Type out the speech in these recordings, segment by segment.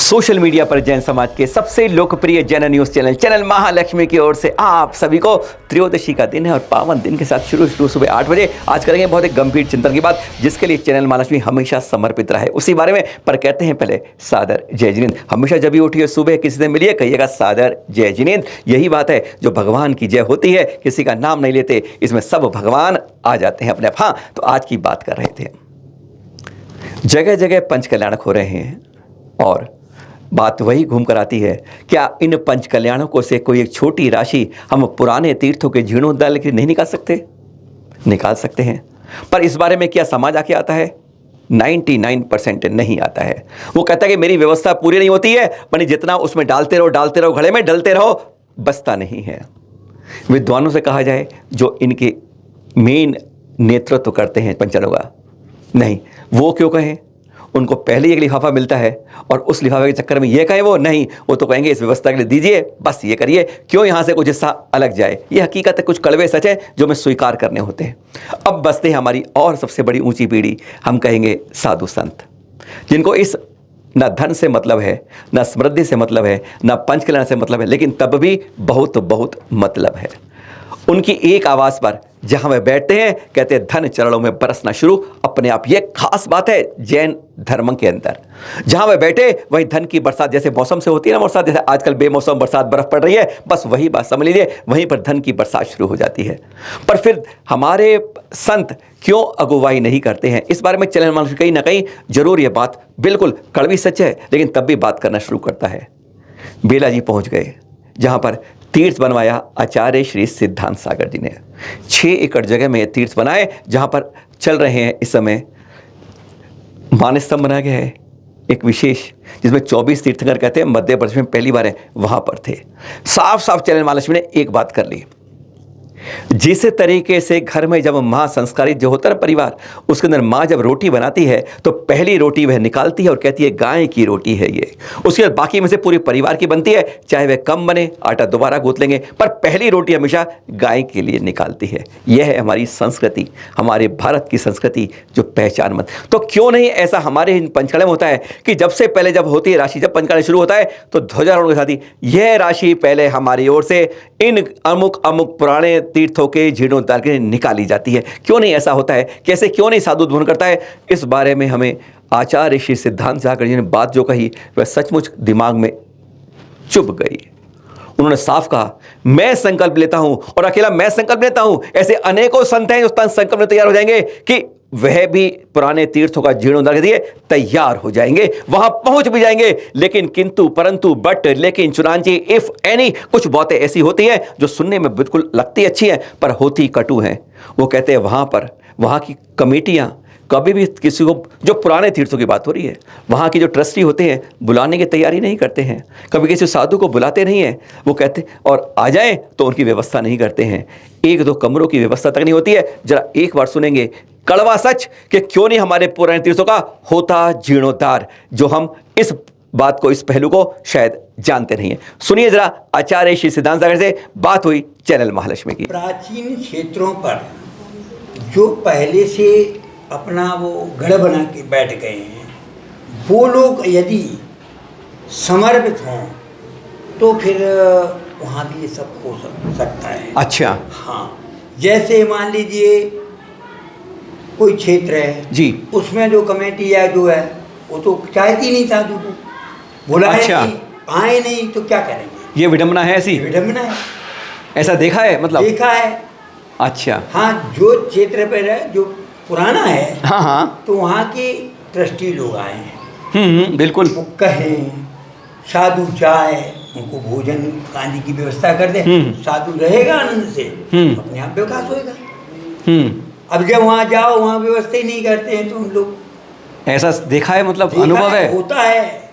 Social media पर जैन समाज के सबसे लोकप्रिय जैन न्यूज चैनल महालक्ष्मी की ओर से आप सभी को त्रयोदशी का दिन है और पावन दिन के साथ शुरू सुबह 8 बजे आज करेंगे बहुत एक गंभीर चिंतन की बात, जिसके लिए चैनल महालक्ष्मी हमेशा समर्पित रहा है उसी बारे में। पर कहते हैं पहले सादर जय जिनेंद्र। हमेशा जब भी उठिए सुबह किसी से मिलिए कहिएगा सादर जय जिनेंद्र। यही बात है जो भगवान की जय होती है, किसी का नाम नहीं लेते, इसमें सब भगवान आ जाते हैं अपने आप। हाँ, तो आज की बात कर रहे थे, जगह जगह पंच कल्याणक हो रहे हैं और बात वही घूम कर आती है, क्या इन पंच कल्याणकों से कोई एक छोटी राशि हम पुराने तीर्थों के जीर्णोद्धार के नहीं निकाल सकते? निकाल सकते हैं, पर इस बारे में क्या समाज आके आता है? 99% नहीं आता है। वो कहता है कि मेरी व्यवस्था पूरी नहीं होती है, यानी जितना उसमें डालते रहो घड़े में डलते रहो, बचता नहीं है। विद्वानों से कहा जाए जो इनके मेन नेतृत्व करते हैं पंचालों का, नहीं वो क्यों कहें, उनको पहले ही एक लिफाफा मिलता है और उस लिफाफे के चक्कर में ये कहें वो नहीं, वो तो कहेंगे इस व्यवस्था के लिए दीजिए, बस ये करिए, क्यों यहाँ से कुछ हिस्सा अलग जाए। ये हकीकत है, कुछ कड़वे सच है जो हमें स्वीकार करने होते हैं। अब बसते हैं हमारी और सबसे बड़ी ऊंची पीढ़ी, हम कहेंगे साधु संत, जिनको इस न धन से मतलब है, न समृद्धि से मतलब है, न पंच कल्याण से मतलब है, लेकिन तब भी बहुत बहुत मतलब है। उनकी एक आवाज़ पर जहां वे बैठते हैं कहते हैं धन चरणों में बरसना शुरू। अपने आप ये खास बात है जैन धर्म के अंदर, जहां वे बैठे वहीं धन की बरसात, जैसे मौसम से होती है ना बरसात, जैसे आजकल बेमौसम बरसात बर्फ पड़ रही है, बस वही बात समझ लीजिए, वहीं पर धन की बरसात शुरू हो जाती है। पर फिर हमारे संत क्यों अगुवाई नहीं करते हैं, इस बारे में चैनल महालक्ष्मी कहीं ना कहीं जरूर ये बात बिल्कुल कड़वी सच है, लेकिन तब भी बात करना शुरू करता है। बेला जी पहुंच गए जहां पर तीर्थ बनवाया आचार्य श्री सिद्धांत सागर जी ने। 6 एकड़ जगह में तीर्थ बनाए, जहां पर चल रहे हैं इस समय मानस स्तंभ बनाया गया है एक विशेष, जिसमें 24 तीर्थंकर कहते हैं मध्य प्रदेश में पहली बार है, वहां पर थे। साफ साफ चैनल महालक्ष्मी ने एक बात कर ली, जिस तरीके से घर में जब माँ संस्कारित जो होता है परिवार, उसके अंदर माँ जब रोटी बनाती है तो पहली रोटी वह निकालती है और कहती है गाय की रोटी है ये, उसके बाद बाकी में से पूरे परिवार की बनती है, चाहे वह कम बने आटा दोबारा गूंथ लेंगे, पर पहली रोटी हमेशा गाय के लिए निकालती है। यह है हमारी संस्कृति, हमारे भारत की संस्कृति जो पहचान मत। तो क्यों नहीं ऐसा हमारे इन पंचकड़े में होता है कि जब से पहले जब होती है राशि, जब पंचकड़े शुरू होता है तो ध्वजारोहण के साथ ही यह राशि पहले हमारी ओर से इन अमुक अमुक पुराने तीर्थों के जीर्णोद्धार के लिए निकाली जाती है। क्यों नहीं ऐसा होता है, कैसे क्यों नहीं साधु उद्भवन करता है? इस बारे में हमें आचार्य श्री सिद्धांत सागर जी ने बात जो कही वह सचमुच दिमाग में चुभ गई। उन्होंने साफ कहा, मैं संकल्प लेता हूं और अकेला मैं संकल्प लेता हूं, ऐसे अनेकों संत हैं जो संकल्प में तैयार हो जाएंगे कि वह भी पुराने तीर्थों का जीर्णोद्धार के लिए तैयार हो जाएंगे, वहां पहुंच भी जाएंगे। लेकिन किंतु परंतु बट लेकिन चुनांची इफ एनी, कुछ बातें ऐसी होती हैं जो सुनने में बिल्कुल लगती अच्छी हैं पर होती कटु हैं। वो कहते हैं वहां पर वहां की कमेटियां कभी भी किसी को, जो पुराने तीर्थों की बात हो रही है, वहाँ के जो ट्रस्टी होते हैं बुलाने की तैयारी नहीं करते हैं, कभी किसी साधु को बुलाते नहीं हैं। वो कहते और आ जाएं तो उनकी व्यवस्था नहीं करते हैं, 1-2 कमरों की व्यवस्था तक नहीं होती है। जरा एक बार सुनेंगे कड़वा सच कि क्यों नहीं हमारे पुराने तीर्थों का होता जीर्णोद्धार, जो हम इस बात को, इस पहलू को शायद जानते नहीं है। सुनिए जरा आचार्य श्री सिद्धांत सागर से बात हुई चैनल महालक्ष्मी की। प्राचीन क्षेत्रों पर जो पहले से अपना वो गढ़ बना के बैठ गए हैं, वो लोग यदि समर्पित हों तो फिर वहाँ भी ये सब हो सकता है। अच्छा, हाँ, जैसे मान लीजिए कोई क्षेत्र है जी, उसमें जो कमेटी है जो है वो तो चाहती नहीं साधु को बुलाए, अच्छा, आए नहीं तो क्या करेंगे? ये विडंबना है, ऐसी विडंबना है, ऐसा देखा है, मतलब देखा है। अच्छा, हाँ, जो क्षेत्र पर है जो पुराना है, हाँ हाँ, तो वहाँ के ट्रस्टी लोग आए हैं, बिल्कुल, वो कहें साधु चाहे उनको भोजन पानी की व्यवस्था कर दें, साधु रहेगा आनंद से, अपने आप विकास होएगा। अब जब वहाँ जाओ वहाँ व्यवस्था ही नहीं करते हैं तो उन लोग, ऐसा देखा है, मतलब अनुभव है, होता है।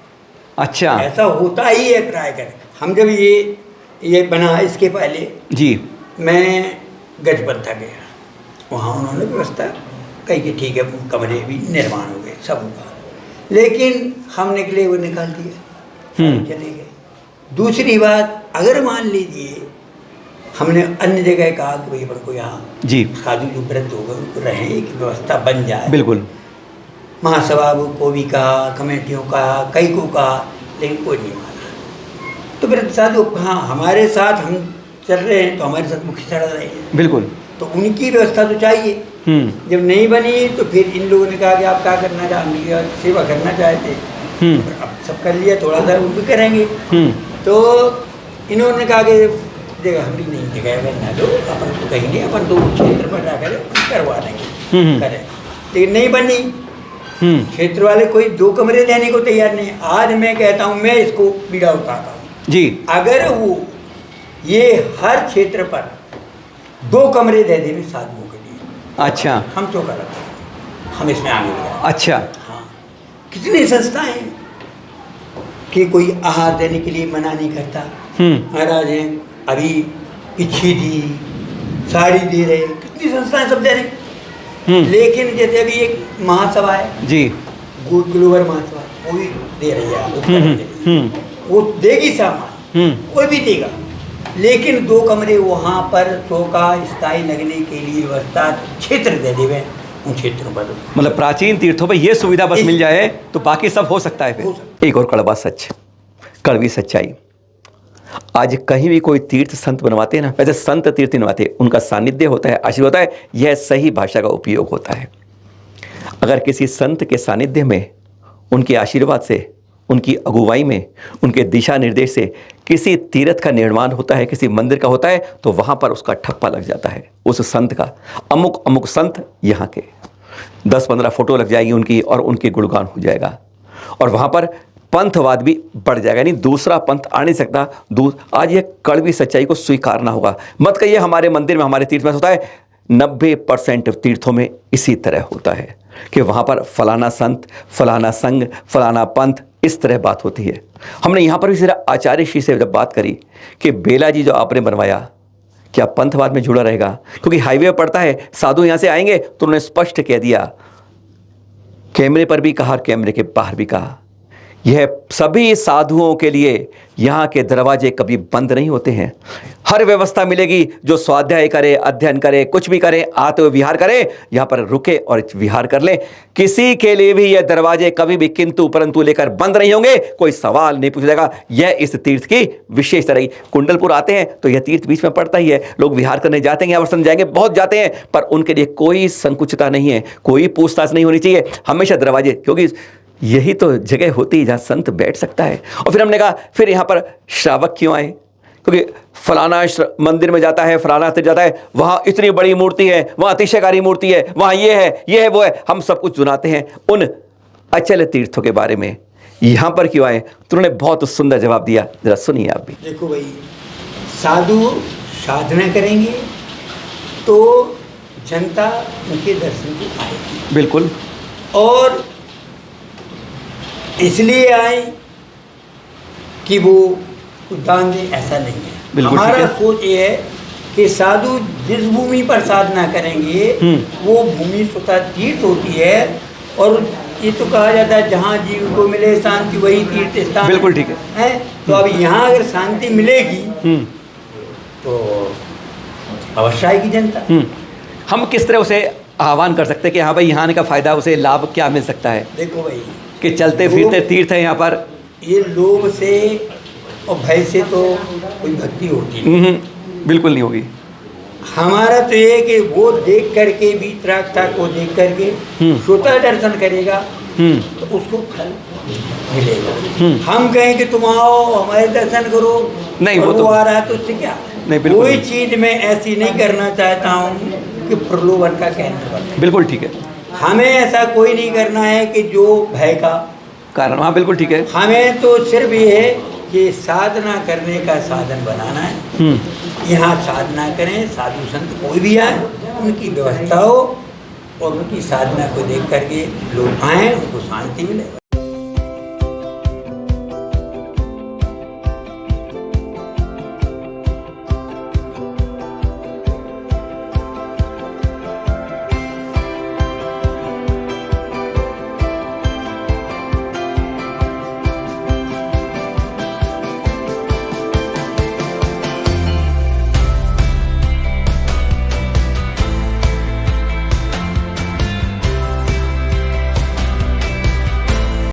अच्छा, ऐसा होता ही है प्राय कर। हम जब ये बना इसके पहले जी, मैं गजपंथा गया, वहाँ उन्होंने व्यवस्था कही कि ठीक है कमरे भी निर्माण हो गए, सब हुआ, लेकिन हम निकले वो निकाल दिया, चले गए। दूसरी बात, अगर मान लीजिए हमने अन्य जगह कहा कि भाई अपन को यहाँ जी साधु जो व्रत हो गए उनको रहें, एक व्यवस्था बन जाए, बिल्कुल, महासभा को भी कहा, कमेटियों का, कई को कहा, लेकिन कोई नहीं माना। तो फिर साधु हाँ हमारे साथ हम चल रहे हैं तो हमारे साथ मुखी चढ़ रहे हैं, बिल्कुल। तो उनकी व्यवस्था तो चाहिए। जब नहीं बनी तो फिर इन लोगों ने कहा कि आप क्या करना चाहते, हमने कहा सेवा करना चाहते, अब सब कर लिया, थोड़ा सा वो भी करेंगे। तो इन्होंने कहा कि देखो हम भी नहीं जगह करना लो, अपन तो कहीं नहीं, अपन तो क्षेत्र पर जा कर करवा देंगे, करें। लेकिन नहीं बनी, क्षेत्र वाले कोई 2 कमरे देने को तैयार नहीं। आज मैं कहता हूँ, मैं इसको बीड़ा उठाता हूँ जी, अगर वो ये हर क्षेत्र पर 2 कमरे दे देंगे साधुओं के लिए, अच्छा हम तो कर हम इसमें आगे बढ़े। अच्छा। हाँ, कितनी संस्थाएं हैं कि कोई आहार देने के लिए मना नहीं करता। महाराज हैं अभी पिछी दी, साड़ी दे रहे, कितनी संस्थाएं सब दे रहे। लेकिन जैसे अभी एक महासभा है जी, ग्लोबल महासभा, वो भी दे रही है, वो देगी सामान, कोई भी देगा, लेकिन 2 कमरे वहाँ पर चौका स्थायी लगने के लिए व्यवस्था क्षेत्र दे देवे उन क्षेत्रों पर। मतलब प्राचीन तीर्थों पे ये सुविधा बस मिल जाए तो बाकी सब हो सकता है हो फिर। एक और कड़वा सच, कड़वी सच्चाई, आज कहीं भी कोई तीर्थ संत बनवाते हैं ना, वैसे संत तीर्थ बनवाते, उनका सानिध्य होता है, आशीर्वाद होता है, यह सही भाषा का उपयोग होता है। अगर किसी संत के सानिध्य में, उनके आशीर्वाद से, उनकी अगुवाई में, उनके दिशा निर्देश से किसी तीर्थ का निर्माण होता है, किसी मंदिर का होता है, तो वहाँ पर उसका ठप्पा लग जाता है उस संत का। अमुक अमुक संत यहाँ के 10-15 फोटो लग जाएगी उनकी और उनके गुणगान हो जाएगा, और वहाँ पर पंथवाद भी बढ़ जाएगा, यानी दूसरा पंथ आ नहीं सकता। आज ये कड़वी सच्चाई को स्वीकारना होगा। मत कहिए हमारे मंदिर में, हमारे तीर्थ में होता है, 90% तीर्थों में इसी तरह होता है कि वहाँ पर फलाना संत, फलाना संघ, फलाना पंथ, इस तरह बात होती है। हमने यहाँ पर भी सिर्फ आचार्य श्री से जब बात करी कि बेला जी जो आपने बनवाया, क्या पंथवाद में जुड़ा रहेगा? क्योंकि हाईवे पड़ता है, साधु यहाँ से आएंगे तो उन्होंने स्पष्ट कह दिया, कैमरे पर भी कहा और कैमरे के बाहर भी कहा, यह सभी साधुओं के लिए यहाँ के दरवाजे कभी बंद नहीं होते हैं। हर व्यवस्था मिलेगी, जो स्वाध्याय करे, अध्ययन करे, कुछ भी करे, आते हुए विहार करे, यहाँ पर रुके और विहार कर ले। किसी के लिए भी यह दरवाजे कभी भी किंतु परंतु लेकर बंद नहीं होंगे, कोई सवाल नहीं पूछा जाएगा। यह इस तीर्थ की विशेषता रही। कुंडलपुर आते हैं तो यह तीर्थ बीच में पड़ता ही है, लोग विहार करने जाते हैं, यहाँ पर समझाएंगे, बहुत जाते हैं, पर उनके लिए कोई संकुचितता नहीं है, कोई पूछताछ नहीं होनी चाहिए। हमेशा दरवाजे, क्योंकि यही तो जगह होती है जहाँ संत बैठ सकता है। और फिर हमने कहा फिर यहाँ पर श्रावक क्यों आए? क्योंकि फलाना मंदिर में जाता है, फलाना तीर्थ जाता है, वहाँ इतनी बड़ी मूर्ति है, वहाँ अतिशयकारी मूर्ति है, वहाँ ये है वो है, हम सब कुछ सुनाते हैं उन अचल तीर्थों के बारे में। यहाँ पर क्यों आए? तो उन्होंने बहुत सुंदर जवाब दिया, जरा सुनिए आप भी। देखो भाई, साधु साधना करेंगे तो जनता उनके दर्शन को आएगी, बिल्कुल, और इसलिए आए कि वो दान दे, ऐसा नहीं है। हमारा सोच ये है कि साधु जिस भूमि पर साधना करेंगे वो भूमि स्वतः तीर्थ होती है, और ये तो कहा जाता है जहाँ जीव को मिले शांति वही तीर्थ स्थान। बिल्कुल ठीक है। तो अब यहाँ अगर शांति मिलेगी तो अवश्य आएगी जनता। हम किस तरह उसे आह्वान कर सकते हैं कि हाँ भाई यहाँ आने का फायदा, उसे लाभ क्या मिल सकता है? देखो भाई, कि चलते फिरते तीर्थ है यहाँ पर, ये लोभ से और भय से तो कोई भक्ति होती नहीं। बिल्कुल नहीं होगी। हमारा तो ये कि वो देख करके वीतरागता को देख करके स्वतः दर्शन करेगा तो उसको फल मिलेगा। हम कहें कि तुम आओ हमारे दर्शन करो, नहीं, वो तो आ रहा है तो उससे क्या? नहीं, बिल्कुल कोई चीज मैं ऐसी नहीं करना चाहता हूँ कि प्रलोभन का केंद्र बने। बिल्कुल ठीक है। हमें ऐसा कोई नहीं करना है कि जो भय का कारण, हाँ बिल्कुल ठीक है। हमें तो सिर्फ ये है कि साधना करने का साधन बनाना है। यहाँ साधना करें, साधु संत कोई भी आए, उनकी व्यवस्था हो और उनकी साधना को देख करके लोग आएँ, उनको शांति मिले।